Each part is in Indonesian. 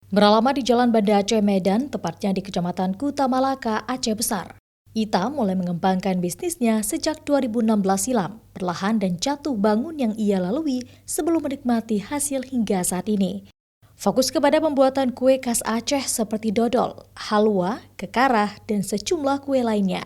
Beralamat di Jalan Banda Aceh Medan, tepatnya di Kecamatan Kuta Malaka, Aceh Besar. Ita mulai mengembangkan bisnisnya sejak 2016 silam, perlahan dan jatuh bangun yang ia lalui sebelum menikmati hasil hingga saat ini. Fokus kepada pembuatan kue khas Aceh seperti dodol, halwa, kekarah, dan sejumlah kue lainnya.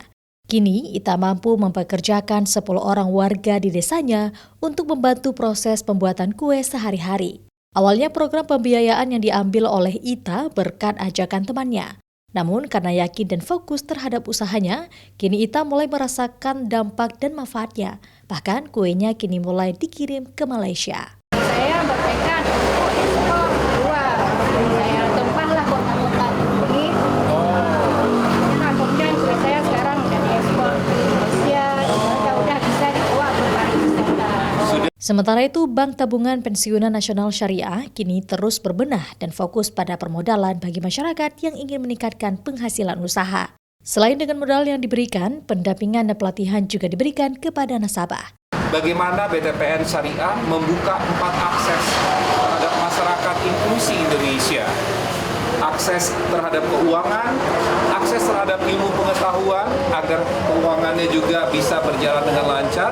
Kini, Ita mampu mempekerjakan 10 orang warga di desanya untuk membantu proses pembuatan kue sehari-hari. Awalnya program pembiayaan yang diambil oleh Ita berkat ajakan temannya. Namun karena yakin dan fokus terhadap usahanya, kini Ita mulai merasakan dampak dan manfaatnya. Bahkan kuenya kini mulai dikirim ke Malaysia. Saya bertekad ekspor keluar. Saya tempahlah kota-kota ini. Nah, kemudian saya sekarang udah diekspor ke Malaysia. Udah bisa dibawa ke pariwisata. Sementara itu, Bank Tabungan Pensiunan Nasional Syariah kini terus berbenah dan fokus pada permodalan bagi masyarakat yang ingin meningkatkan penghasilan usaha. Selain dengan modal yang diberikan, pendampingan dan pelatihan juga diberikan kepada nasabah. Bagaimana BTPN Syariah membuka 4 akses terhadap masyarakat inklusi Indonesia. Akses terhadap keuangan, akses terhadap ilmu pengetahuan agar keuangannya juga bisa berjalan dengan lancar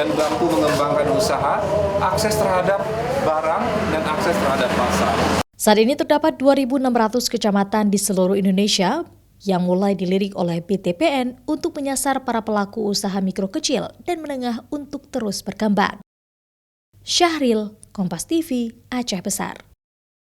dan mampu mengembangkan usaha, akses terhadap barang dan akses terhadap pasar. Saat ini terdapat 2.600 kecamatan di seluruh Indonesia yang mulai dilirik oleh BTPN untuk menyasar para pelaku usaha mikro kecil dan menengah untuk terus berkembang. Syahril, Kompas TV, Aceh Besar.